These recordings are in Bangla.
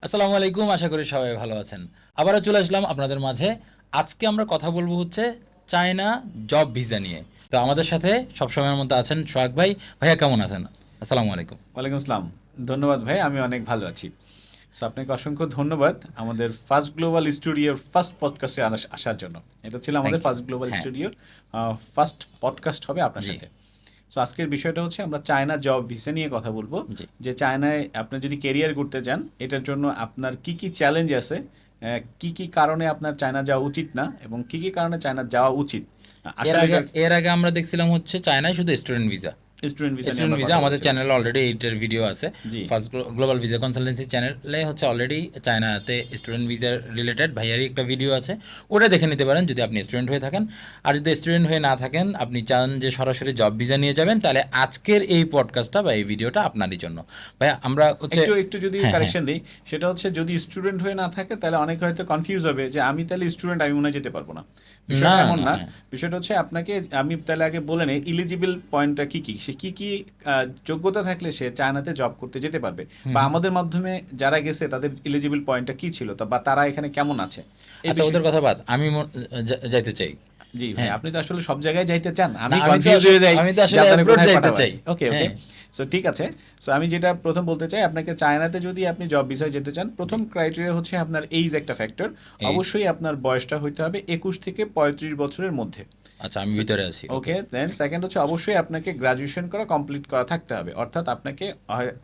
আসসালামু আলাইকুম, আশা করি সবাই ভালো আছেন। আবারও চলে আসলাম আপনাদের মাঝে। আজকে আমরা কথা বলবো হচ্ছে চায়না জব ভিসা নিয়ে। তো আমাদের সাথে সবসময়ের মধ্যে আছেন সোহাগ ভাই। ভাইয়া কেমন আছেন? আসসালামু আলাইকুম। ওয়ালাইকুম আসসালাম। ধন্যবাদ ভাই, আমি অনেক ভালো আছি। সো আপনাকে অসংখ্য ধন্যবাদ আমাদের ফার্স্ট গ্লোবাল স্টুডিওর ফার্স্ট পডকাস্টে আসার জন্য। এটা ছিল আমাদের থ্যাংক ইউ। ফার্স্ট গ্লোবাল হ্যাঁ, স্টুডিওর ফার্স্ট পডকাস্ট হবে আপনার জি, সাথে। সো আজকের বিষয়টা হচ্ছে আমরা চায়না জব ভিসা নিয়ে কথা বলবো। জি। যে চায়নায় আপনি যদি কেরিয়ার করতে চান, এটার জন্য আপনার কি কি চ্যালেঞ্জ আছে, কি কি কারণে আপনার চায়না যাওয়া উচিত না এবং কি কি কারণে চায়না যাওয়া উচিত। এর আসলে আগে এটা এর আগে আমরা দেখছিলাম হচ্ছে চায়নায় শুধু স্টুডেন্ট ভিসা। স্টুডেন্ট ভিসা নিয়ে স্টুডেন্ট আমরা ভিসা কথা আমাদের বলছিলাম। চ্যানেলে অলরেডি এইটার ভিডিও আছে। জি। ফার্স্ট গ্লোবাল ভিসা কনসালটেন্সি চ্যানেলে হচ্ছে অলরেডি চায়নাতে স্টুডেন্ট ভিসার রিলেটেড ভাইয়ারই একটা ভিডিও আছে। ওটা দেখে নিতে পারেন যদি আপনি স্টুডেন্ট হয়ে থাকেন। আর যদি স্টুডেন্ট হয়ে না থাকেন, আপনি চান যে সরাসরি জব ভিসা নিয়ে যাবেন, তাহলে আজকের এই পডকাস্টটা বা এই ভিডিওটা আপনারই জন্য। ভাইয়া আমরা হচ্ছে একটু একটু যদি হ্যাঁ, হ্যাঁ। কারেকশন দিই, সেটা হচ্ছে যদি স্টুডেন্ট হয়ে না থাকে তাহলে অনেক হয়তো কনফিউজ হবে যে আমি তাহলে স্টুডেন্ট, আমি মনে হয় যেতে পারবো না। না, বিষয়টা এমন না, না। হ্যাঁ। বিষয়টা হচ্ছে আপনাকে, আমি তাহলে আগে বলে নেই ইলিজিবল পয়েন্টটা কি কি, সে কি কি যোগ্যতা থাকলে সে চায়নাতে জব করতে যেতে পারবে, হুম, বা হুম। আমাদের মাধ্যমে যারা গেছে তাদের ইলিজিবল পয়েন্টটা কি ছিল, বা তারা এখানে কেমন আছে এই আচ্ছা, বিষয়ে। ওদের কথা বাদ, আমি যাইতে চাই। জি ভাই, হ্যাঁ। আপনি তো আসলে সব জায়গায় যাইতে চান, না, আমি কনফিউজ হয়ে যাই আমি তো যে আসলে আপনারা অ্যাব্রোড কোথায় যাইতে পাঠাবেন। চাই। ওকে ওকে, হ্যাঁ, সো ঠিক আছে। সো আমি যেটা প্রথম বলতে চাই, আপনাকে চায়নাতে যদি আপনি জব ভিসায় যেতে চান, জি। প্রথম ক্রাইটেরিয়া হচ্ছে আপনার এইজ একটা ফ্যাক্টর। এই, অবশ্যই আপনার বয়সটা হইতে হবে 21 থেকে 35 বছরের মধ্যে। আচ্ছা, আমি ভিতরে আছি। ওকে। ওকে, দেন সেকেন্ড হচ্ছে অবশ্যই আপনাকে গ্রাজুয়েশন করা কমপ্লিট করা থাকতে হবে, অর্থাৎ আপনাকে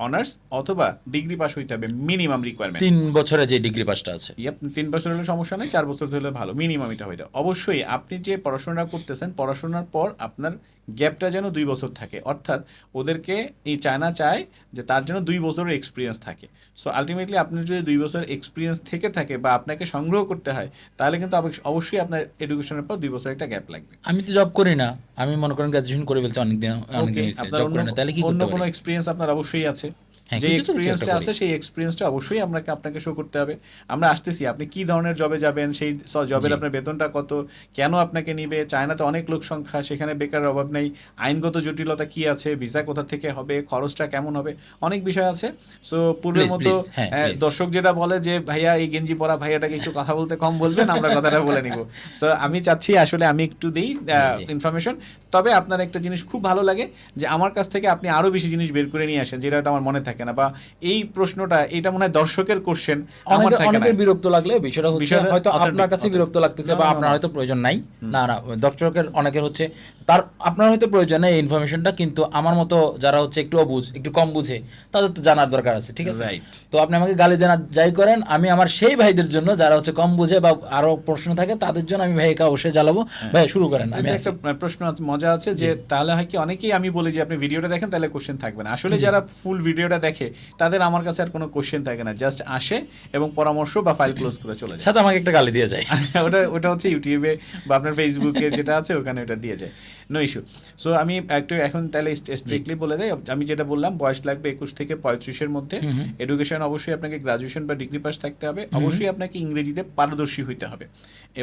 অনার্স অথবা ডিগ্রি পাস হইতে হবে, মিনিমাম রিকোয়ারমেন্ট। 3 বছরে যে ডিগ্রি পাসটা আছে। ইয়াপ, 3 বছর হলে সমস্যা নেই, 4 বছর হলে ভালো, মিনিমাম এটা হইতে হবে। অবশ্যই আপনি যে পড়াশোনা করতেছেন, পড়াশোনার পর আপনার গ্যাপটা যেন 2 বছর থাকে, অর্থাৎ ওদেরকে এই চায়না চায় যে তার জন্য 2 বছরের এক্সপিরিয়েন্স থাকে। সো আলটিমেটলি আপনার যদি 2 বছরের এক্সপিরিয়েন্স থেকে থাকে বা আপনাকে সংগ্রহ করতে হয়, তাহলে কিন্তু অবশ্যই আপনার এডুকেশনের পর 2 বছর একটা গ্যাপ লাগবে। আমি তো জব করি না। আমি মনে করেন গ্রাজুয়েশন করে ফেলছি অনেকদিন, ওকে, অনেকদিন হয়েছে আপনার জব অন্য করি না, তাহলে কি অন্য করতে কোনো পারি? এক্সপিরিয়েন্স আপনার অবশ্যই আছে। হ্যাঁ, যে কিছু তো কিছু একটা এক্সপিরিয়েন্সটা করি। আছে সেই এক্সপিরিয়েন্সটা অবশ্যই আপনাকে শো করতে হবে। আমরা আসতেছি, আপনি কি ধরনের জবে যাবেন, সেই জবের জি, আপনার বেতনটা কত, কেন আপনাকে নিবে, চায়নাতে অনেক লোক সংখ্যা, সেখানে বেকারের অভাব নেই, আইনগত জটিলতা কি আছে, ভিসা কোথা থেকে হবে, খরচটা কেমন হবে, অনেক বিষয় আছে। সো পূর্বের প্লিজ, মতো প্লিজ, হ্যাঁ, প্লিজ। দর্শক যেটা বলে যে ভাইয়া এই গেঞ্জি পরা ভাইয়াটাকে একটু কথা বলতে কম বলবেন, আমরা কথাটা বলে নিব। সো আমি চাচ্ছি আসলে আমি একটু দিই জি, জি। ইনফরমেশন। তবে আপনার একটা জিনিস খুব ভালো লাগে যে আমার কাছ থেকে আপনি আরো বেশি জিনিস বের করে নিয়ে আসেন, যেটা হয়তো আমার মনে থাকে না, বা এই প্রশ্নটা এটা মনে হয় দর্শকের কোশ্চেন, আমার থাকে না। অনেকের বিরক্ত লাগলে বিষয়টা হচ্ছে বিষয়টা হয়তো আপনার অথেন্টিক কাছে অথেন্টিক। বিরক্ত লাগতেছে নো বা নো নো আপনার নো। হয়তো প্রয়োজন নাই। না, না, দর্শকের অনেকের হচ্ছে তার আপনার হয়তো প্রয়োজন নেই এই ইনফরমেশনটা, কিন্তু আমার মতো যারা হচ্ছে একটু অবুঝ, একটু কম বুঝে, তাদের তো জানার দরকার আছে, ঠিক আছে? রাইট। তো আপনি আমাকে গালি দেন আর যাই করেন, আমি আমার সেই ভাইদের জন্য যারা হচ্ছে কম বুঝে বা আরো প্রশ্ন থাকে, তাদের জন্য আমি ভাইকে অবশ্যই জ্বালাবো। হ্যাঁ, ভাই শুরু করেন, আমি এতে আছি। একটা প্রশ্ন আছে, মজা আছে জি, যে তাহলে হয় কি, অনেকেই আমি বলি যে আপনি ভিডিওটা দেখেন তাহলে কোশ্চেন থাকবে না। আসলে জি। যারা ফুল ভিডিওটা দেখে তাদের আমার কাছে আর কোনো কোশ্চেন থাকে না, জাস্ট আসে এবং পরামর্শ বা ফাইল ক্লোজ করে চলে যায়। সাথে আমাকে একটা গালি দিয়ে যায়। ওটা ওটা হচ্ছে ইউটিউবে বা আপনার ফেসবুকে যেটা আছে ওখানে ওটা দিয়ে যায়, নো ইস্যু। সো আমি একটু এখন তাহলে জি। স্ট্রিক্টলি বলে দেয়, আমি যেটা বললাম বয়স লাগবে 21 থেকে 35-এর মধ্যে। হুম, হুম, এডুকেশন অবশ্যই আপনাকে গ্রাজুয়েশন বা ডিগ্রি পাস থাকতে হবে, হুম, হুম। অবশ্যই আপনাকে ইংরেজিতে পারদর্শী হইতে হবে,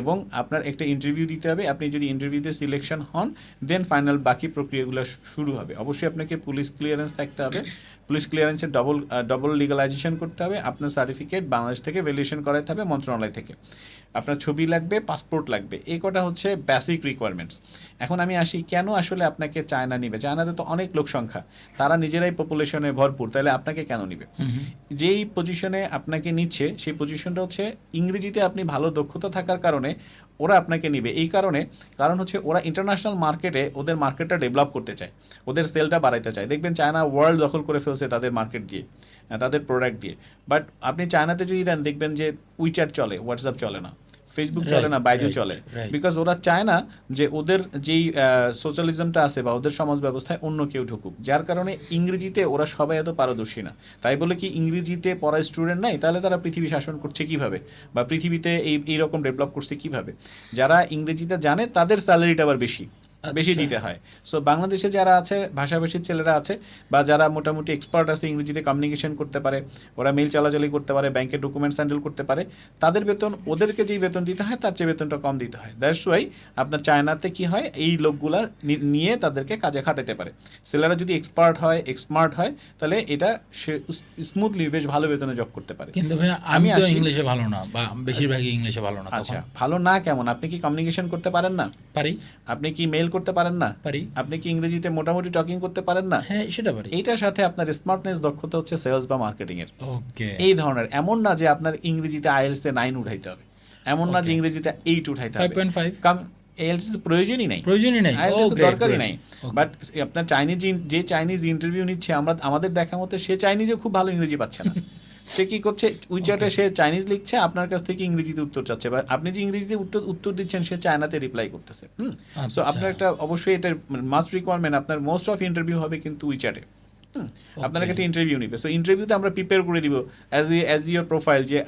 এবং আপনার একটা ইন্টারভিউ দিতে হবে। আপনি যদি ইন্টারভিউতে সিলেকশন হন, দেন ফাইনাল বাকি প্রক্রিয়াগুলো শুরু হবে। অবশ্যই আপনাকে পুলিশ ক্লিয়ারেন্স থাকতে হবে, পুলিশ ক্লিয়ারেন্সের ডবল লিগালাইজেশন করতে হবে, আপনার সার্টিফিকেট বাংলাদেশ থেকে ভ্যালিডেশন করাতে হবে মন্ত্রণালয় থেকে, আপনার ছবি লাগবে, পাসপোর্ট লাগবে, এই কটা হচ্ছে বেসিক রিকোয়ারমেন্টস। এখন আমি আসি কেন আসলে আপনাকে চায়না নিবে। চায়নাতে তো অনেক লোক সংখ্যা, তারা নিজেরাই পপুলেশনে ভরপুর, তাহলে আপনাকে কেন নিবে? হুম, হুম। যেই পজিশনে আপনাকে নিচ্ছে সেই পজিশনটা হচ্ছে ইংরেজিতে আপনি ভালো দক্ষতা থাকার কারণে ওরা আপনাকে নিবে। এই কারণে, কারণ হচ্ছে ওরা ইন্টারন্যাশনাল মার্কেটে ওদের মার্কেটটা ডেভেলপ করতে চায়, ওদের সেলটা বাড়াইতে চায়। দেখবেন চায়না ওয়ার্ল্ড দখল করে ফেলছে তাদের মার্কেট দিয়ে, তাদের প্রোডাক্ট দিয়ে। বাট আপনি চায়নাতে যদি দেন, দেখবেন যে উইচ্যাট চলে, হোয়াটসঅ্যাপ চলে না, ফেসবুক চলে রাইট, না, বাইজু রাইট, চলে। রাইট। বিকজ ওরা চায় না যে ওদের যেই সোশ্যালিজমটা আছে বা ওদের সমাজ ব্যবস্থায় অন্য কেউ ঢুকুক, যার কারণে ইংরেজিতে ওরা সবাই এত পারদর্শী না। তাই বলে কি ইংরেজিতে পড়া স্টুডেন্ট নাই, তাহলে তারা পৃথিবী শাসন করছে কিভাবে, বা পৃথিবীতে এইরকম ডেভেলপ করছে কিভাবে? যারা ইংরেজিতে জানে তাদের স্যালারিটা আবার বেশি, বেশি দিতে হয়। সো বাংলাদেশে যারা আছে ভাষাভাষীর ছেলেরা আছে বা যারা মোটামুটি এক্সপার্ট আছে ইংরেজিতে কমিউনিকেশন করতে পারে, ওরা মেল চালাচালি করতে পারে, ব্যাংকের ডকুমেন্টস হ্যান্ডেল করতে পারে, তাদের বেতন ওদেরকে যেই বেতন দিতে হয় তার চেয়ে বেতনটা কম দিতে হয়। দ্যাটস ওয়াই আপনার চায়নাতে কি হয়, এই লোকগুলা নিয়ে তাদেরকে কাজে খাটাতে পারে। ছেলেরা যদি এক্সপার্ট হয়, স্মার্ট হয়, তাহলে এটা সে স্মুথলি বেশ ভালো বেতনে জব করতে পারে। কিন্তু ভাইয়া আমি তো আসি- ইংলিশে ভালো না, বা বেশিরভাগই ইংলিশে ভালো না। আচ্ছা, তখন ভালো না কেমন? আপনি কি কমিউনিকেশন করতে পারেন না? পারি আপনি কি মেল করতে পারেন না? পারি আপনি কি ইংরেজিতে মোটামুটি টকিং করতে পারেন না? হ্যাঁ, সেটা পারি। এইটার সাথে আপনার স্মার্টনেস দক্ষতা হচ্ছে সেলস বা মার্কেটিং এর। ওকে, এই ধরনের, এমন না যে আপনার ইংরেজিতে আইএলটিএস এ 9 উঠাইতে হবে, এমন না যে Okay. ইংরেজিতে 8 উঠাইতে হবে। 5.5 আইএলটিএস প্রয়োজনই নাই, প্রয়োজনই নেই। আইএলটিএস Okay, দরকারই great. নাই। Okay. বাট আপনার যে চাইনিজ ইন্টারভিউ নিচ্ছে, আমাদের দেখা মতো সে চাইনিজে খুব ভালো ইংরেজি পাচ্ছে না। সে কি করছে, উইচ্যাটে সে চাইনিজ লিখছে, আপনার কাছ থেকে ইংরেজিতে উত্তর চাচ্ছে, বা আপনি যে ইংরেজিতে উত্তর দিচ্ছেন সে চায়নাতে রিপ্লাই করতেছে। সো আচ্ছা। আপনার একটা অবশ্যই এটা মাস্ট রিকোয়ারমেন্ট, আপনার মোস্ট অফ ইন্টারভিউ হবে কিন্তু উইচ্যাটে। আপনার একটা ইন্টারভিউ নিবে, সো ইন্টারভিউতে আমরা প্রিপেয়ার করে দিব অ্যাজ ইয়োর প্রোফাইল, যে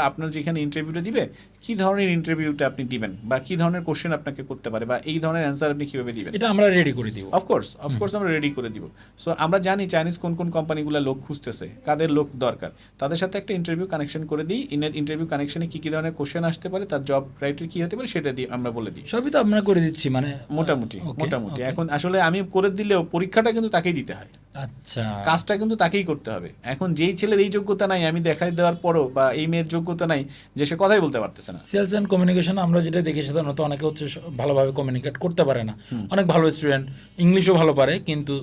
আপনার যেখানে ইন্টারভিউটা দিবে কি ধরনের ইন্টারভিউটা আপনি দিবেন, বা কি ধরনের কোশ্চেন আপনাকে করতে পারে, বা এই ধরনের অ্যান্সার আপনি কিভাবে দিবেন। এটা আমরা রেডি করে দিব। অফকোর্স আমরা রেডি করে দিব। সো আমরা জানি চাইনিজ কোন কোন কোম্পানিগুলো লোক খুঁজতেছে, কাদের লোক দরকার, তাদের সাথে একটা ইন্টারভিউ কানেকশন করে দিই। ইন্টারভিউ কানেকশনে কি কি ধরনের কোশ্চেন আসতে পারে, তার জব ক্রাইটেরিয়া কি হতে পারে, সেটা দিয়ে আমরা বলে দিই। সবই তো আমরা করে দিচ্ছি, মানে মোটামুটি Okay, okay. এখন আসলে আমি করে দিলেও পরীক্ষাটা কিন্তু তাকেই দিতে হয়, আচ্ছা, কাজটা কিন্তু তাকেই করতে হবে। এখন যেই ছেলের এই যোগ্যতা নাই, আমি দেখাই দেওয়ার পরও, বা এই মেয়ের যোগ্যতা নাই যে সে কথাই বলতে পারতেছে না। সেলস অ্যান্ড কমিউনিকেশন আমরা যেটা দেখি সাধারণত অনেকে হচ্ছে ভালোভাবে কমিউনিকেট করতে পারে না। অনেক ভালো স্টুডেন্ট ইংলিশও ভালো পারে, কিন্তু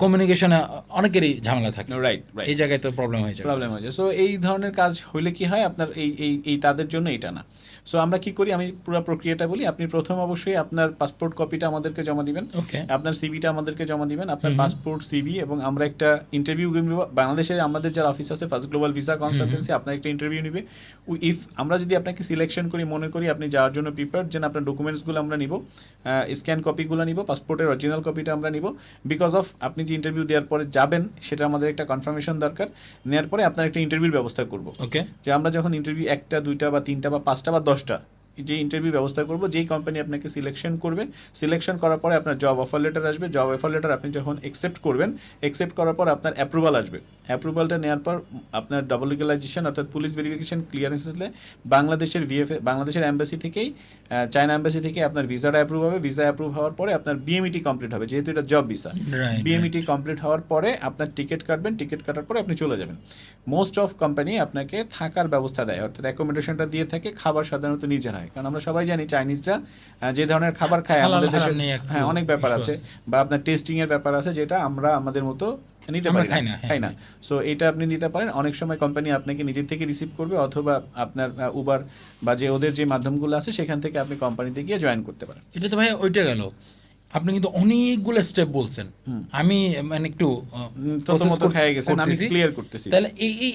কমিউনিকেশনে অনেকেরই ঝামেলা থাকে। রাইট এই জায়গায় তো প্রবলেম হয়ে যায়। প্রবলেম হয়ে যায়। সো এই ধরনের কাজ হইলে কি হয়, আপনার এই তাদের জন্য এটা না। সো আমরা কি করি, আমি পুরো প্রক্রিয়াটা বলি। আপনি প্রথম অবশ্যই আপনার পাসপোর্ট কপিটা আমাদেরকে জমা দিবেন, ওকে, আপনার সিভিটা আমাদেরকে জমা দিবেন, আপনার পাসপোর্ট, সিভি, এবং আমরা একটা ইন্টারভিউ নিব। বাংলাদেশে আমাদের যারা অফিস আছে, ফার্স্ট গ্লোবাল ভিসা কনসালটেন্সি, আপনার একটা ইন্টারভিউ নিবে। ইফ আমরা যদি আপনাকে সিলেকশন করি, মনে করি আপনি যাওয়ার জন্য প্রিপেয়ার্ড, যেন আপনার ডকুমেন্টসগুলো আমরা নিব, স্ক্যান কপিগুলো নিব, পাসপোর্টের অরিজিনাল কপিটা আমরা নিব। বিকজ অফ আপনি যে ইন্টারভিউ দেওয়ার পরে যাবেন, সেটা আমাদের একটা কনফার্মেশন দরকার। নেওয়ার পরে আপনার একটা ইন্টারভিউর ব্যবস্থা করব, ওকে, যে আমরা যখন ইন্টারভিউ 1টা 2টা বা 3টা বা 5টা বা 10টা যে ইন্টারভিউ ব্যবস্থা করব, যেই কোম্পানি আপনাকে সিলেকশন করবে, সিলেকশন করার পরে আপনার জব অফার লেটার আসবে। জব অফার লেটার আপনি যখন অ্যাকসেপ্ট করবেন, অ্যাকসেপ্ট করার পর আপনার অ্যাপ্রুভাল আসবে। অ্যাপ্রুভালটা নেওয়ার পর আপনার ডাবল লিগালাইজেশন অর্থাৎ পুলিশ ভেরিফিকেশন ক্লিয়ারেন্স আসলে বাংলাদেশের এম্বাসি থেকেই, চায়না এম্বাসি থেকে আপনার ভিসাটা অ্যাপ্রুভ হবে। ভিসা অ্যাপ্রুভ হওয়ার পরে আপনার বিএমইটি কমপ্লিট হবে, যেহেতু এটা job visa. Right, BMET complete হওয়ার পরে আপনার টিকিট কাটবেন, টিকিট কাটার পরে আপনি চলে যাবেন। মোস্ট অফ কোম্পানি আপনাকে থাকার ব্যবস্থা দেয়, অর্থাৎ অ্যাকোমোডেশনটা দিয়ে থাকে। খাবার সাধারণত নিজের হয়, কারণ আমরা সবাই জানি চাইনিজরা যে ধরনের খাবার খায় হালাল আমাদের দেশে, হারাম নিয়ে একটু হ্যাঁ, অনেক ব্যাপার issue আছে, আছে। বা আপনার টেস্টিং এর ব্যাপার আছে, যেটা আমরা আমাদের মতো নিতে আমরা পারি খাই না, না, হ্যাঁ, খাই না। সো এটা আপনি নিতে পারেন। অনেক সময় কোম্পানি আপনাকে নিজের থেকে রিসিভ করবে, অথবা আপনার উবার বা যে ওদের যে মাধ্যমগুলো আছে সেখান থেকে আপনি কোম্পানিতে গিয়ে জয়েন করতে পারেন। এটা তো ভাই ওইটা গেল। আপনি কিন্তু অনেকগুলো স্টেপ বলছেন, আমি মানে একটু প্রথমত খেয়ে গেছেন, আমি ক্লিয়ার করতেছি। তাহলে এই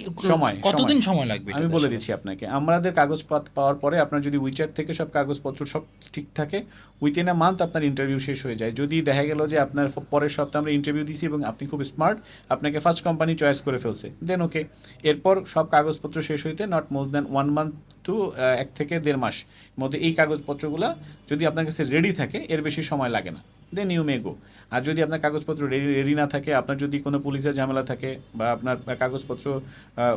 কতদিন সময় লাগবে? আমি বলে দিচ্ছি আপনাকে। আমাদের কাগজপত্র পাওয়ার পরে আপনার যদি উইচ্যাট থেকে সব কাগজপত্র সব ঠিক থাকে, উইথিন আ মান্থ আপনার ইন্টারভিউ শেষ হয়ে যায়। যদি দেখা গেল যে আপনার পরের সপ্তাহে আমরা ইন্টারভিউ দিছি এবং আপনি খুব স্মার্ট, আপনাকে ফার্স্ট কোম্পানি চয়েস করে ফেলছে, দেন ওকে। এরপর সব কাগজপত্র শেষ হইতে not more than 1 month to 1 থেকে 1.5 মাস মধ্যে এই কাগজপত্রগুলো যদি আপনার কাছে রেডি থাকে, এর বেশি সময় লাগে না, দেন ইউ মে গো। আর যদি আপনার কাগজপত্র রেডি না থাকে, আপনার যদি কোনো পুলিশের ঝামেলা থাকে, বা আপনার কাগজপত্র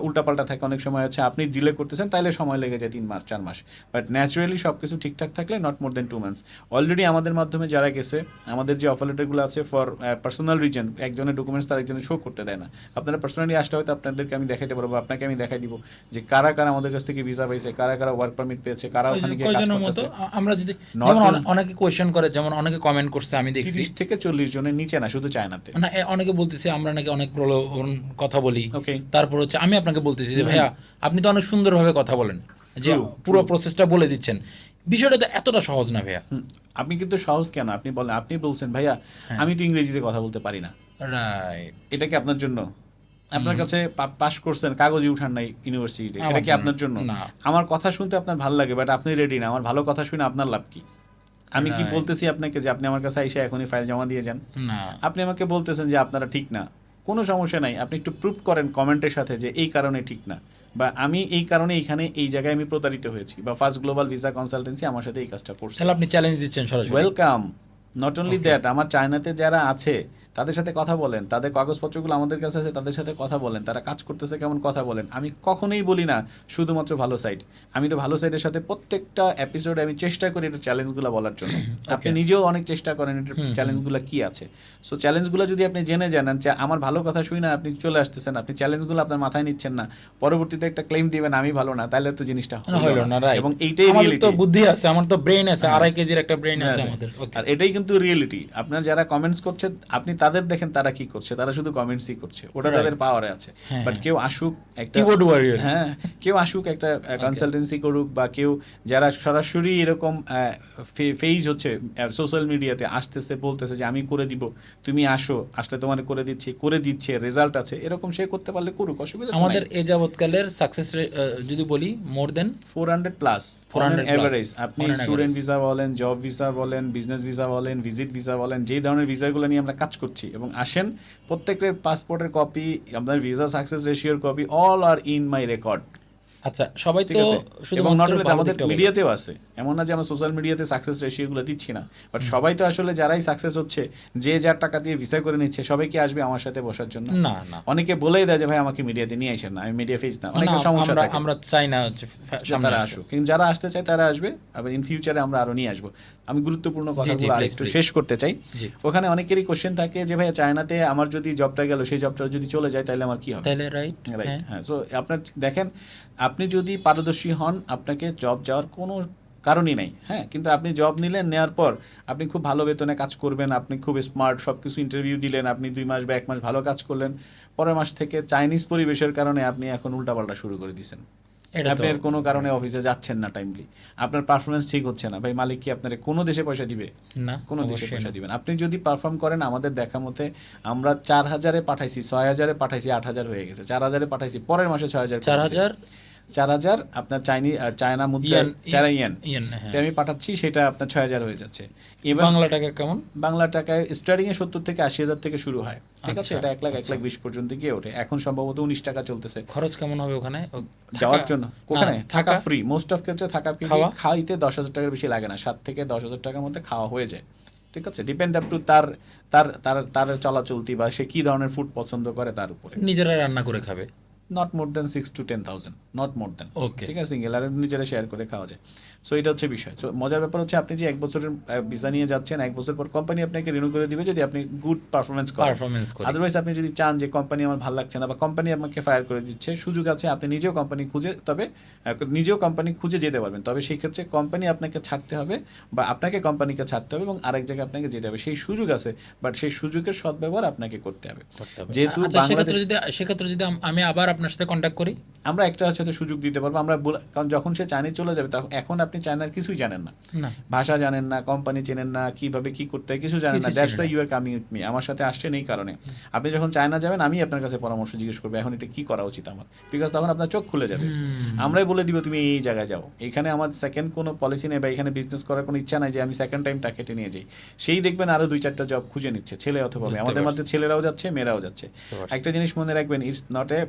উল্টাপাল্টা থাকে, অনেক সময় হচ্ছে আপনি ডিলে করতেছেন, তাহলে সময় লেগে যায় 3 মাস 4 মাস। বাট ন্যাচারালি সব কিছু ঠিকঠাক থাকলে not more than 2 months. Already আমাদের মাধ্যমে যারা গেছে, আমাদের যে অফার লেটারগুলো আছে ফর পার্সোনাল রিজন, একজনের ডকুমেন্টস তার একজনের শো করতে দেয় না। আপনারা পার্সোনালি আসলে হয়তো আপনাদেরকে আমি দেখাইতে পারবো, আপনাকে আমি দেখাই দিব যে কারা কারা আমাদের কাছ থেকে ভিসা পাইছে, কারা কারা ওয়ার্ক পারমিট পেয়েছে, কারা ওখানে গিয়ে কাজ কয়জনের মতো করতেছে। আমরা যদি, Not যেমন all- অনেকে কোয়েশ্চেন করে, যেমন অনেকে কমেন্ট করছে আমি দেখছি 30 থেকে 40 জনের নিচে না, শুধু চায়নাতে। না, অনেকে বলতেছে আমরা নাকি অনেক প্রলোভন কথা বলি। ওকে, তারপর হচ্ছে আমি আপনাকে বলতেছি যে ভাইয়া আপনি তো অনেক সুন্দরভাবে কথা বলেন, যে পুরো প্রসেসটা বলে দিচ্ছেন, বিষয়টা তো এতটা সহজ না ভাইয়া। আপনি কিন্তু সহজ কেন, আপনি বলেন, আপনি বলছেন ভাইয়া আমি তো ইংরেজিতে কথা বলতে পারি না, রাইট, এটা কি আপনার জন্য? আপনার কাছে পাস করছেন, কাগজই উঠান নাই ইউনিভার্সিটিতে, এটা কি আপনার জন্য? না। আমার কথা শুনতে আপনার ভালো লাগে, বাট আপনি রেডি না। আমার ভালো কথা শুনে আপনার লাভ কি? আমি কি Right. বলতেছি আপনাকে যে আপনি আমার কাছে এসে এখনই ফাইল জমা দিয়ে যান? না, আপনি আমাকে বলতেছেন যে আপনারা ঠিক না, কোনো সমস্যা নাই, আপনি একটু প্রুভ করেন কমেন্টের সাথে যে এই কারণে ঠিক না, বা আমি এই কারণে এইখানে এই জায়গায় আমি প্রতারিত হয়েছি, বা ফার্স্ট গ্লোবাল ভিসা কনসালটেন্সি আমার সাথে এই কাজটা করছে। তাহলে আপনি চ্যালেঞ্জ দিচ্ছেন সরাসরি। Welcome, not only Okay. That, আমার চায়নাতে যারা আছে তাদের সাথে কথা বলেন, তাদের কাগজপত্রগুলো আমাদের কাছে আছে, তাদের সাথে কথা বলেন, তারা কাজ করতেছে কেমন কথা বলেন। আমি কখনোই বলি না শুধুমাত্র ভালো সাইড, আমি তো ভালো সাইডের সাথে প্রত্যেকটা এপিসোডে আমি চেষ্টা করি এটা চ্যালেঞ্জগুলো বলার জন্য। আপনি নিজেও অনেক চেষ্টা করেন এটার চ্যালেঞ্জগুলো কি আছে। সো চ্যালেঞ্জগুলো যদি আপনি জেনে জানেন যে আমার ভালো কথা শুই না আপনি চলে আসতেছেন, আপনি চ্যালেঞ্জগুলো আপনার মাথায় নিচ্ছেন না, পরবর্তীতে একটা ক্লেম দিবেন আমি ভালো না, তাহলে তো জিনিসটা হইলো না, রাইট। এবং এইটাই আমাদের তো রিয়েলিটি। বুদ্ধি আছে, আমার তো ব্রেন আছে, 2.5 কেজির একটা ব্রেন আছে হ্যাঁ, আমাদের। ওকে, আর এটাই কিন্তু রিয়েলিটি। আপনার যারা কমেন্টস করছে আপনি তাদের দেখেন তারা কি করছে, তারা শুধু কমেন্টসই করছে, ওটা Right. তাদের পাওয়ারে আছে। হ্যাঁ, বাট হ্যাঁ। কেউ আসুক একটা কিবোর্ড ওয়ারিয়র। হ্যাঁ, কেউ আসুক একটা কনসালটেন্সি করুক, বা কেউ যারা সরাসরি এরকম ফেজ হচ্ছে সোশ্যাল মিডিয়াতে আসতেছে বলতেছে যে আমি করে দিব, তুমি আসো, আসলে তোমার করে দিচ্ছি, করে দিচ্ছে, রেজাল্ট আছে, এরকম সে করতে পারলে করুক, অসুবিধা তো নাই। আমাদের এ যাবৎকালের সাকসেস যদি বলি মোর দেন 400 প্লাস 400 এভারেজ। আপনি on an student average। Visa বলেন, জব ভিসা বলেন, বিজনেস ভিসা বলেন, ভিজিট ভিসা বলেন, যেই ধরনের ভিসাগুলো নিয়ে আমরা কাজ করছি, এবং আসেন প্রত্যেকের পাসপোর্টের কপি, আপনার ভিসা সাকসেস রেশিওর copy, all are in my record. আচ্ছা, সবাই ঠিক তো আছে, এবং নট শুধুমাত্র অনলি ভালো আমাদের দিকটা বলে। মিডিয়াতেও আছে, এমন না যে আমরা সোশ্যাল মিডিয়াতে সাকসেস রেশিওগুলো দিচ্ছি না, বাট সবাই তো আসলে যারাই সাকসেস হচ্ছে, যে যার টাকা দিয়ে ভিসা করে নিচ্ছে, সবাই কি আসবে আমার সাথে বসার জন্য? না, না, অনেকে বলেই দেয় যে ভাই আমাকে মিডিয়াতে নিয়ে আসেন না, আমি মিডিয়া ফেস না, অনেকের না, সমস্যা আমরা থাকে। আমরা চাই না হচ্ছে সামনে তারা আসতে। আসুক, কিন্তু যারা আসতে চায় তারা আসবে, আবার ইন ফিউচারে আমরা আরো নিয়ে আসবো। আমি গুরুত্বপূর্ণ কথাগুলো please, আরেকটু please। শেষ করতে চাই। জি। ওখানে অনেকেরই কোশ্চেন থাকে যে ভাই চায়নাতে আমার যদি জবটা গেল, সেই জবটা যদি চলে যায় তাহলে আমার কি হবে? তাহলে রাইট, রাইট, হ্যাঁ। হ্যাঁ। সো আপনার দেখেন, আপনি যদি পারদর্শী হন আপনাকে জব যাওয়ার কোনো কারণই নাই, হ্যাঁ। কিন্তু আপনি জব নিলেন, নেওয়ার পর আপনি খুব ভালো বেতনে কাজ করবেন, আপনি খুব স্মার্ট, সব কিছু ইন্টারভিউ দিলেন, আপনি 2 মাস বা 1 মাস ভালো কাজ করলেন, পরের মাস থেকে চাইনিজ পরিবেশের কারণে আপনি এখন উল্টাপাল্টা শুরু করে দিয়েছেন। এটা তো আপনি এর কোনো কারণে অফিসে যাচ্ছেন না টাইমলি, আপনার পারফরমেন্স ঠিক হচ্ছে না, ভাই মালিক কি আপনার কোনো দেশে পয়সা দিবে? না, কোনো দেশে অবশ্যই পয়সা না। দিবেন। আপনি যদি পারফর্ম করেন, আমাদের দেখা মতে আমরা 4,000-এ পাঠাইছি, 6,000-এ পাঠাইছি, 8,000 হয়ে গেছে, 4,000-এ পাঠাইছি, পরের মাসে 6,000 4,000 4,000 আপনার চায়না মুদ্রা, ইয়ান, চায়না ইয়ান ইয়ান, হ্যাঁ। আমি পাঠাচ্ছি, সেটা আপনার 6,000 হয়ে যাচ্ছে। এবার বাংলা টাকা কেমন? বাংলা টাকায় স্টার্টিং এ 70 থেকে 80,000 থেকে শুরু হয়, ঠিক আছে। আচ্ছা, এটা 1 লাখ 1 আচ্ছা। লাখ 20 পর্যন্ত গিয়ে ওঠে, এখন সম্ভবত 19 টাকা চলতেছে খরচ কেমন হবে ওখানে যাওয়ার থাকা? জন্য। না, ওখানে থাকা থাকা ফ্রি, মোস্ট অফ ক্ষেত্রে থাকা ফ্রি, খাওয়া? খাইতে 10,000 টাকার বেশি লাগে না, 7 থেকে 10,000 টাকার মধ্যে খাওয়া হয়ে যায়, ঠিক আছে। ডিপেন্ড আপ টু তার তার তার তার চলাচলতি বা সে কি ধরনের ফুড পছন্দ করে তার উপরে। নিজেরা রান্না করে খাবে? Not more than 6 to 10,000, not more than. Okay. ঠিক আছে, সিঙ্গেল আর নিজেরা শেয়ার করে খাওয়া যায়। সো এটা হচ্ছে বিষয়। সো মজার ব্যাপার হচ্ছে আপনি যে 1 বছরের ভিসা নিয়ে যাচ্ছেন, 1 বছর পর কোম্পানি আপনাকে রিনিউ করে দিবে যদি আপনি গুড পারফরমেন্স করেন। পারফরমেন্স করে। আদারওয়াইজ আপনি যদি চান যে কোম্পানি আমার ভালো লাগছে না বা কোম্পানি আপনাকে ফায়ার করে দিচ্ছে, সুযোগ আছে আপনি নিজেও কোম্পানি খুঁজে, তবে নিজেও কোম্পানি খুঁজে যেতে পারবেন। তবে সেই ক্ষেত্রে কোম্পানি আপনাকে ছাড়তে হবে বা আপনাকে কোম্পানিকে ছাড়তে হবে এবং আরেক জায়গায় আপনাকে যেতে হবে, সেই সুযোগ আছে, বাট সেই সুযোগের সদ্ব্যবহার আপনাকে করতে হবে। যেহেতু আচ্ছা, বাংলাদেশ, সেক্ষেত্রে যদি আমি আবার আপনার সাথে কন্ট্যাক্ট করি, আমরা একটা সাথে সুযোগ দিতে পারবো। আমরা কারণ যখন সে চায়নায় চলে যাবে, তখন এখন আপনি চায়নার কিছুই জানেন না, না, ভাষা জানেন না, কোম্পানি চেনেন না, কিভাবে কি করতে হয় কিছু জানেন না। কিছুই দ্যাটস চেনেন ওয়াই না। You are coming with me, আমার সাথে আসছেন এই কারণে। আপনি যখন চায়না যাবেন, আমি আপনার কাছে পরামর্শ জিজ্ঞেস করবো এখন এটা কি করা উচিত আমার, বিকজ তখন আপনার চোখ খুলে যাবে। আমরাই বলে দিব তুমি এই জায়গায় যাও। এখানে আমার সেকেন্ড কোনো পলিসি নেই বা এখানে বিজনেস করার কোনো ইচ্ছা নাই যে আমি সেকেন্ড টাইম তাকে টেনে নিয়ে যাই। সেই দেখবেন আরো 2-4টা জব খুঁজে নিচ্ছে, ছেলে অথবা মেয়ে। বুঝতে আমাদের পারছি। মধ্যে ছেলেরাও যাচ্ছে, মেয়েরাও যাচ্ছে। বুঝতে পারছি। একটা জিনিস মনে রাখবেন, it's not a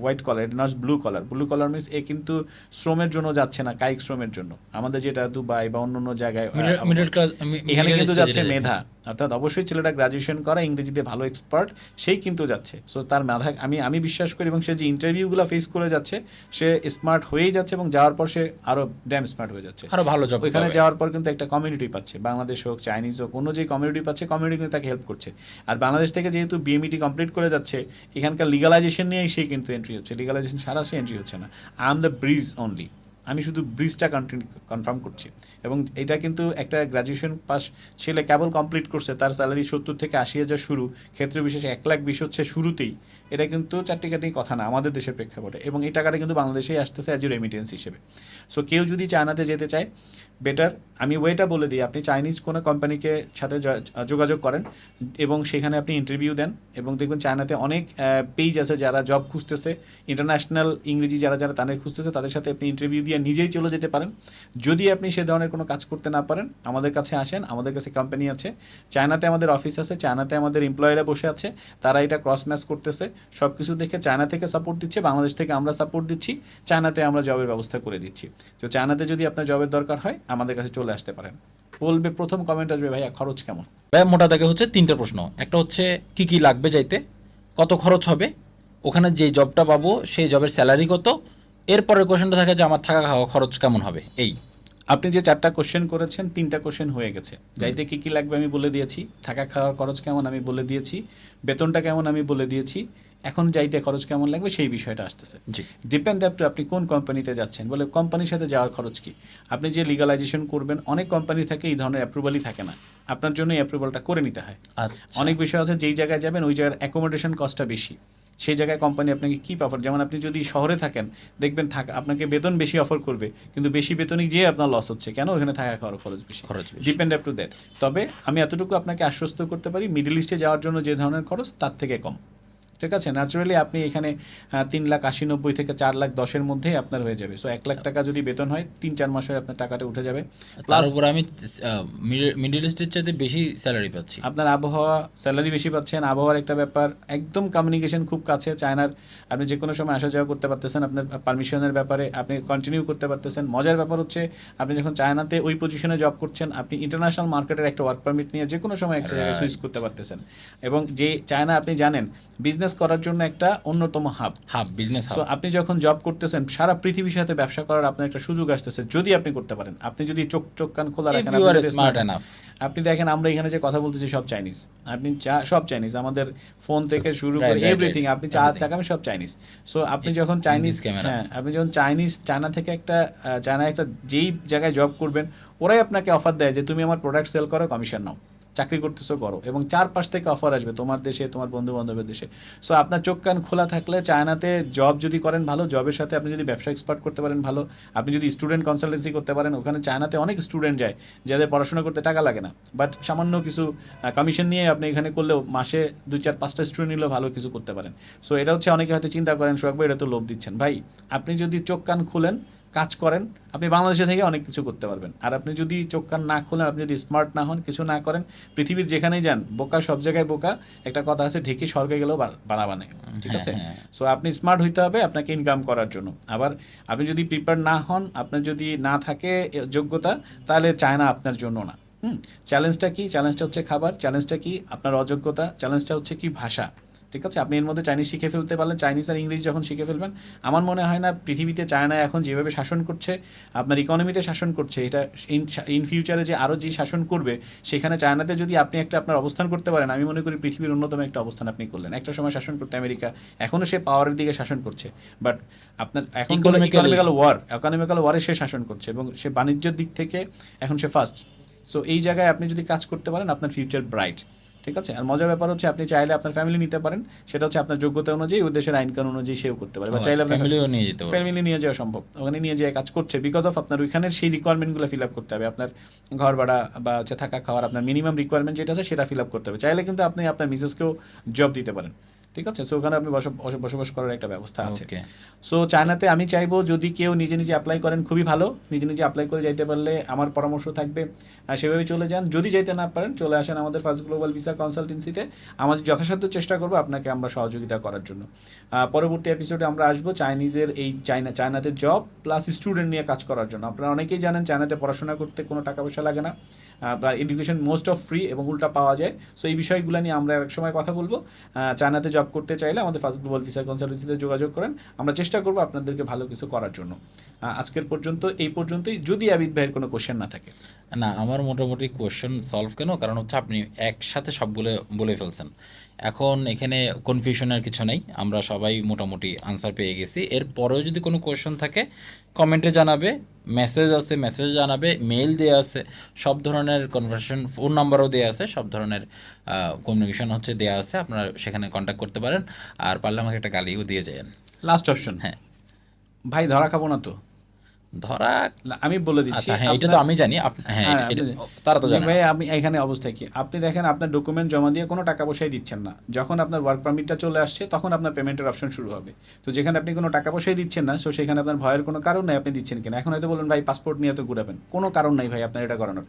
white collar, it not blue collar. Blue collar means a কিন্তু শ্রমের জন্য যাচ্ছে না, কায়িক শ্রমের জন্য। আমাদের যেটা দুবাই বা অন্য অন্য জায়গায় মিডল ক্লাস, এখানে কিন্তু যাচ্ছে মেধা, অর্থাৎ অবশ্যই ছেলেটা গ্রাজুয়েশন করা, ইংরেজিতে ভালো এক্সপার্ট, সেই কিন্তু যাচ্ছে। সো তার মেধা আমি বিশ্বাস করি, এবং সে যে ইন্টারভিউগুলো ফেস করে যাচ্ছে সে স্মার্ট হয়েই যাচ্ছে, এবং যাওয়ার পর সে আরো ড্যাম স্মার্ট হয়ে যাচ্ছে। আরো ভালো জব ওইখানে যাওয়ার পর কিন্তু একটা কমিউনিটি পাচ্ছে, বাংলাদেশ হোক, চাইনিজ হোক, অন্য যে কমিউনিটি পাচ্ছে, কমিউনিটি কিন্তু তাকে হেল্প করছে। আর বাংলাদেশ থেকে যেহেতু বিএমইটি কমপ্লিট করে যাচ্ছে, এখানকার লিগালাইজেশন নিয়েই সে কিন্তু এন্ট্রি হচ্ছে, লিগালাইজেশন সারা সে এন্ট্রি হচ্ছে না। I am the bridge only, আমি শুধু ব্রিজটা কনফার্ম করছি। এবং এটা কিন্তু একটা গ্র্যাজুয়েশন পাস ছেলে কেবল কমপ্লিট করছে, তার স্যালারি 70 থেকে 80,000 শুরু, ক্ষেত্রে বিশেষে 1,20,000 হচ্ছে শুরুতেই। এটা কিন্তু চারটিকাটি কথা না আমাদের দেশের প্রেক্ষাপটে, এবং এই টাকাটা কিন্তু বাংলাদেশেই আসতেছে অ্যাজ এ রেমিটেন্স হিসেবে। সো কেউ যদি চায়নাতে যেতে চায়, বেটার আমি ওয়েটা বলে দিই, আপনি চাইনিজ কোনো কোম্পানিকে সাথে যোগাযোগ করেন এবং সেখানে আপনি ইন্টারভিউ দেন, এবং দেখবেন চায়নাতে অনেক পেজ আছে যারা জব খুঁজতেছে, ইন্টারন্যাশনাল ইংরেজি যারা যারা তাদের খুঁজতেছে, তাদের সাথে আপনি ইন্টারভিউ দিয়ে নিজেই চলে যেতে পারেন। যদি আপনি সে ধরনের কোনো কাজ করতে না পারেন, আমাদের কাছে আসেন, আমাদের কাছে কোম্পানি আছে, চায়নাতে আমাদের অফিস আছে, চায়নাতে আমাদের এমপ্লয়িরা বসে আছে, তারা এটা ক্রস ম্যাচ করতেছে, সব কিছু দেখে চায়না থেকে সাপোর্ট দিচ্ছে, বাংলাদেশ থেকে আমরা সাপোর্ট দিচ্ছি, চায়নাতে আমরা জবের ব্যবস্থা করে দিচ্ছি। তো চায়নাতে যদি আপনার জবের দরকার হয় আমাদের কাছে চলে আসতে পারেন। বলবে, প্রথম কমেন্ট আসবে ভাইয়া খরচ কেমন। ভাই মোটা দাগে হচ্ছে 3টা প্রশ্ন। একটা হচ্ছে কি কি লাগবে যাইতে, কত খরচ হবে, ওখানে যে জবটা পাবো সেই জবের স্যালারি কত, এরপরের কোশ্চেনটা থাকে যে আমার থাকা খাওয়া খরচ কেমন হবে। এই আপনি যে 4টা কোশ্চেন করেছেন 3টা কোশ্চেন হয়ে গেছে। যাইতে কি কি লাগবে আমি বলে দিয়েছি, থাকা খাওয়ার খরচ কেমন আমি বলে দিয়েছি, বেতনটা কেমন আমি বলে দিয়েছি, এখন যাইতে খরচ কেমন লাগবে সেই বিষয়টা আসতেছে। জি ডিপেন্ড আপ টু আপনি কোন কোম্পানিতে যাচ্ছেন, বলে কোম্পানির সাথে যাওয়ার খরচ কি। আপনি যে লিগালাইজেশন করবেন, অনেক কোম্পানি থাকে এই ধরনের অ্যাপ্রুভালই থাকে না, আপনার জন্য এই অ্যাপ্রুভালটা করে নিতে হয়। আচ্ছা অনেক বিষয় আছে, যেই জায়গায় যাবেন ওই জায়গার অ্যাকোমোডেশন কস্টটা বেশি, সেই জায়গায় কোম্পানি আপনাকে কী পাফার, যেমন আপনি যদি শহরে থাকেন দেখবেন আপনাকে বেতন বেশি অফার করবে, কিন্তু বেশি বেতনে যেয়ে আপনার লস হচ্ছে কেন, ওখানে থাকা খাওয়ার খরচ বেশি। বেশি। Depend up to that. তবে আমি এতটুকু আপনাকে আশ্বস্ত করতে পারি, মিডল ইস্টে যাওয়ার জন্য যে ধরনের খরচ তার থেকে কম। ঠিক আছে, ন্যাচারালি আপনি এখানে 3,80,90 থেকে 4,10,000 মধ্যেই আপনার হয়ে যাবে। সো 1,00,000 টাকা যদি বেতন হয় 3-4 মাসের আপনার টাকাটা উঠে যাবে। তার প্লাস উপর আমি মিডল ইস্টের চাইতে বেশি স্যালারি পাচ্ছি। আপনার আবহাওয়া, স্যালারি বেশি পাচ্ছেন, আবহাওয়ার একটা ব্যাপার, একদম কমিউনিকেশন খুব কাছে চায়নার, আপনি যে কোনো সময় আসা যাওয়া করতে পারতেছেন, আপনার পারমিশনের ব্যাপারে আপনি কন্টিনিউ করতে পারতেছেন। মজার ব্যাপার হচ্ছে আপনি যখন চায়নাতে ওই পজিশনে জব করছেন, আপনি ইন্টারন্যাশনাল মার্কেটের একটা ওয়ার্ক পারমিট নিয়ে যে কোনো সময় একটা জায়গায় সুইচ করতে পারতেছেন। এবং যে চায়না আপনি জানেন বিজনেস করার জন্য একটা অন্যতম হাব বিজনেস সো আপনি যখন জব করতেছেন সারা পৃথিবীর সাথে ব্যবসা করার আপনার একটা সুযোগ আসতেছে, যদি আপনি করতে পারেন। আপনি যদি চোখ কান খোলা রাখেন, আপনি যদি স্মার্ট smart- এনাফ। আপনি দেখেন আমরা এখানে যে কথা বলতেছি সব চাইনিজ, আপনি সব চাইনিজ, আমাদের ফোন থেকে শুরু করে Right, এভরিথিং, right. আপনি চা Everything. চাকামি সব চাইনিজ। সো আপনি যখন চাইনিজ, camera. হ্যাঁ আপনি যখন চায়না থেকে একটা চায়না একটা যেই জায়গায় জব করবেন, ওরাই আপনাকে অফার দেয় যে তুমি আমার প্রোডাক্ট সেল করো, কমিশন নাও, চাকরি করতেছো করো, এবং 4-5 থেকে অফার আসবে তোমার দেশে, তোমার বন্ধু বান্ধবের দেশে। সো আপনার চোখ কান খোলা থাকলে চায়নাতে জব যদি করেন ভালো, জবের সাথে আপনি যদি ব্যবসা এক্সপার্ট করতে পারেন ভালো, আপনি যদি স্টুডেন্ট কনসালটেন্সি করতে পারেন, ওখানে চায়নাতে অনেক স্টুডেন্ট যায় যাদের পড়াশোনা করতে টাকা লাগে না, বাট সামান্য কিছু কমিশন নিয়ে আপনি এখানে করলেও মাসে 2-4-5টা স্টুডেন্ট নিলেও ভালো কিছু করতে পারেন। সো এটা হচ্ছে অনেকে হয়তো চিন্তা করেন সোহাগ ভাই এটা তো লোভ দিচ্ছেন। ভাই আপনি যদি চোখ কান খুলেন, কাজ করেন, আপনি বাংলাদেশে থেকে অনেক কিছু করতে পারবেন। আর আপনি যদি চোখ কান না খোলেন, আপনি যদি স্মার্ট না হন, কিছু না করেন, পৃথিবীর যেখানেই যান বোকা সব জায়গায় বোকা, একটা কথা আছে, ঢেকে স্বর্গে গেলেও বানা বানায়। ঠিক আছে, হ্যাঁ। সো আপনি স্মার্ট হইতে হবে আপনাকে ইনকাম করার জন্য। আবার আপনি যদি প্রিপেয়ার না হন, আপনার যদি না থাকে যোগ্যতা, তাহলে চায়না আপনার জন্য না। চ্যালেঞ্জটা কি? চ্যালেঞ্জটা হচ্ছে খাবার। চ্যালেঞ্জটা কি? আপনার অযোগ্যতা। চ্যালেঞ্জটা হচ্ছে কি? ভাষা। ঠিক আছে, আপনি এর মধ্যে চাইনিজ শিখে ফেলতে পারলেন, চাইনিজ আর ইংরেজি যখন শিখে ফেলবেন, আমার মনে হয় না পৃথিবীতে চায়না এখন যেভাবে শাসন করছে, আপনার ইকোনমিতে শাসন করছে, এটা ইন ফিউচারে যে আরও যে শাসন করবে, সেখানে চায়নাতে যদি আপনি একটা আপনার অবস্থান করতে পারেন, আমি মনে করি পৃথিবীর অন্যতম একটা অবস্থান আপনি করলেন। একটা সময় শাসন করতে আমেরিকা, এখনও সে পাওয়ারের দিকে শাসন করছে, বাট আপনার এখন ইকোনমিক্যাল ওয়ারে সে শাসন করছে, এবং সে বাণিজ্যের দিক থেকে এখন সে ফার্স্ট। সো এই জায়গায় আপনি যদি কাজ করতে পারেন, আপনার ফিউচার ব্রাইট। ঠিক আছে, আর মজার ব্যাপার হচ্ছে আপনি চাইলে আপনার ফ্যামিলি নিতে পারেন, সেটা হচ্ছে আপনার যোগ্যতা অনুযায়ী, ওই দেশের আইনকানুন অনুযায়ী সেও করতে পারে, বা চাইলে আপনার ফ্যামিলিও নিয়ে যেতে পারবে। ফ্যামিলি নিয়ে যাওয়া সম্ভব, ওখানে নিয়ে যেয়ে কাজ করছে, বিকজ অফ আপনার ওইখানের সেই রিকোয়ারমেন্টগুলো ফিল আপ করতে হবে। আপনার ঘর ভাড়া বা হচ্ছে থাকা খাওয়ার আপনার মিনিমাম রিকোয়ারমেন্ট যেটা আছে সেটা ফিল আপ করতে হবে। চাইলে কিন্তু আপনি আপনার মিসেসকেও জব দিতে পারেন। ঠিক আছে, সো ওখানে আপনি বসবাস করার একটা ব্যবস্থা আছে। ওকে সো চায়নাতে আমি চাইবো যদি কেউ নিজে নিজে অ্যাপ্লাই করেন খুবই ভালো, নিজে নিজে অ্যাপ্লাই করে যাইতে পারলে আমার পরামর্শ থাকবে সেভাবে চলে যান। যদি যাইতে না পারেন চলে আসেন আমাদের ফার্স্ট গ্লোবাল ভিসা কনসালটেন্সিতে, আমাদের যথাসাধ্য চেষ্টা করবো আপনাকে আমরা সহযোগিতা করার জন্য। পরবর্তী এপিসোডে আমরা আসবো চাইনিজের এই চায়নাতে জব প্লাস স্টুডেন্ট নিয়ে কাজ করার জন্য। আপনারা অনেকেই জানেন চায়নাতে পড়াশোনা করতে কোনো টাকা পয়সা লাগে না, বা এডুকেশন মোস্ট অফ ফ্রি এবং উল্টা পাওয়া যায়। সো এই বিষয়গুলো নিয়ে আমরা এক সময় কথা বলবো। চায়নাতে জব করতে চাইলে আমাদের ফার্স্ট গ্লোবাল ভিসা কনসালটেন্সিতে যোগাযোগ করেন, আমরা চেষ্টা করবো আপনাদেরকে ভালো কিছু করার জন্য। আজকের এই পর্যন্তই, যদি আবিদ ভাইয়ের কোনো কোশ্চেন না থাকে। না, আমার মোটামুটি কোশ্চেন সলভ কেন, কারণ হচ্ছে আপনি একসাথে সবগুলো বলে ফেলছেন। এখন এখানে কনফিউশনের কিছু নেই, আমরা সবাই মোটামুটি আনসার পেয়ে গেছি। এরপরেও যদি কোনো কোশ্চেন থাকে কমেন্টে জানাবে, মেসেজ আছে মেসেজ জানাবে, মেইল দেওয়া আছে, সব ধরনের কনভারসেশন, ফোন নাম্বারও দেওয়া আছে, সব ধরনের কমিউনিকেশন হচ্ছে দেওয়া আছে, আপনারা সেখানে কন্ট্যাক্ট করতে পারেন। আর পারলে আমাকে একটা গালিও দিয়ে যান। লাস্ট অপশন, হ্যাঁ ভাই ধরা খাবো না তো? ধরা, আমি বলে দিচ্ছি, আচ্ছা হ্যাঁ এটা তো আমি জানি, হ্যাঁ তারা তো জানে। ভাই আপনি এখানে অবস্থায় কি, আপনি দেখেন আপনার ডকুমেন্ট জমা দিয়ে কোনো টাকা পয়সাই দিচ্ছেন না, যখন আপনার ওয়ার্ক পারমিটটা চলে আসছে তখন আপনার পেমেন্টের অপশন শুরু হবে। তো যেখানে আপনি কোনো টাকা পয়সাই দিচ্ছেন না, সো সেখানে আপনার ভয়ের কোনো কারণ নাই আপনি দিচ্ছেন কিনা। এখন হয়তো বলুন ভাই পাসপোর্ট নিয়ে তো ঘুরাবেন, কোনো কারণ নাই ভাই আপনার এটা করানোর,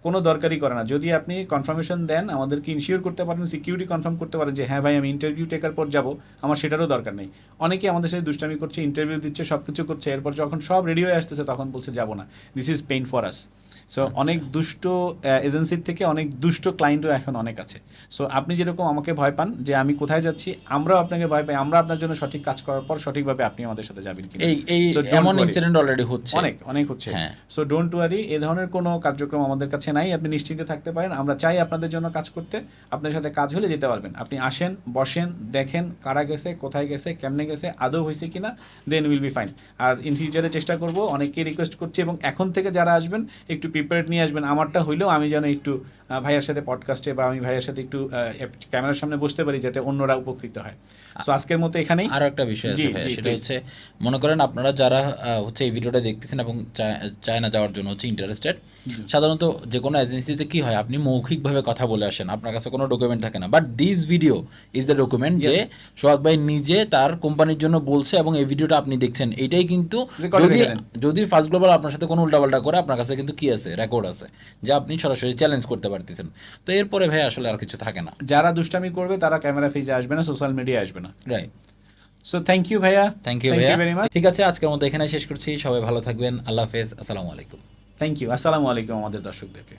কোনো দরকারই করে না। যদি আপনি কনফার্মেশন দেন, আমাদেরকে ইনশিওর করতে পারেন, সিকিউরিটি কনফার্ম করতে পারেন যে হ্যাঁ ভাই আমি ইন্টারভিউ টেকার পর যাব, আমার সেটারও দরকার নেই। অনেকে আমাদের সাথে দুষ্টামি করছে, ইন্টারভিউ দিচ্ছে, সব কিছু করছে, এরপর যখন সব রেডি হয়ে আসতেছে তখন বলছে যাবো না। This is pain for us. So অনেক দুষ্ট এজেন্সির থেকে অনেক দুষ্ট ক্লায়েন্টও এখন অনেক আছে। সো আপনি যেরকম আমাকে ভয় পান যে আমি কোথায় যাচ্ছি, আমরাও আপনাকে ভয় পাই, আমরা আপনার জন্য সঠিক কাজ করার পর সঠিকভাবে আপনি আমাদের সাথে যাবেন কিনা। এই So don't এমন worry. ইনসিডেন্ট অলরেডি হচ্ছে। অনেক অনেক হচ্ছে। হ্যাঁ। সো ডোন্ট ওয়ারি, এ ধরনের কোনো কার্যক্রম আমাদের কাছে নাই, আপনি নিশ্চিন্তে থাকতে পারেন। আমরা চাই আপনাদের জন্য কাজ করতে, আপনার সাথে কাজ হলে যেতে পারবেন। আপনি আসেন, বসেন, দেখেন কারা গেছে, কোথায় গেছে, কেমনে গেছে, আদৌ হয়েছে কিনা, দেন উইল বি ফাইন। আর ইন ফিউচারে চেষ্টা করব, অনেককেই রিকোয়েস্ট করছি, এবং এখন থেকে যারা আসবেন একটু প্রিপারেড নিয়ে আসবেন। আমারটা হইলেও আমি যেন একটু ভাইয়ার সাথে পডকাস্টে বা আমি ভাইয়ার সাথে একটু ক্যামেরার সামনে বসতে পারি, যাতে অন্যরা উপকৃত হয়। সো আজকের মতো এখানেই। আরো একটা বিষয় আছে জি, ভাইয়া, জি, সেটা please. হচ্ছে মনে করেন আপনারা যারা হচ্ছে এই ভিডিওটা দেখতেছেন এবং চায়না যাওয়ার জন্য হচ্ছে ইন্টারেস্টেড, সাধারণত যে কোনো এজেন্সিতে কি হয়, আপনি মৌখিকভাবে কথা বলে আসেন, আপনার কাছে কোনো ডকুমেন্ট থাকে না, but this video is the document যে সোহাগ ভাই নিজে তার কোম্পানির জন্য বলছে এবং এই ভিডিওটা আপনি দেখছেন। এইটাই কিন্তু Recorded যদি evidence. যদি ফার্স্ট গ্লোবাল আপনার সাথে কোনো উল্টাপাল্টা করে, আপনার কাছে কিন্তু কি আছে, রেকর্ড আছে, যা আপনি সরাসরি চ্যালেঞ্জ করতে পারতেছেন। তো এরপরে ভাই আসলে আর কিছু থাকে না। যারা দুষ্টামি করবে তারা ক্যামেরা ফেজে আসবে না, সোশ্যাল মিডিয়া আসবে না। রাইট। সো থ্যাংক ইউ ভাইয়া, থ্যাংক ইউ ভাইয়া। Very much. ঠিক আছে, আজকের মতো এখানে শেষ করছি। সবাই ভালো থাকবেন। আল্লাহ হাফেজ। আসসালামু আলাইকুম। Thank you. আসসালামু আলাইকুম আমাদের দর্শকদেরকে।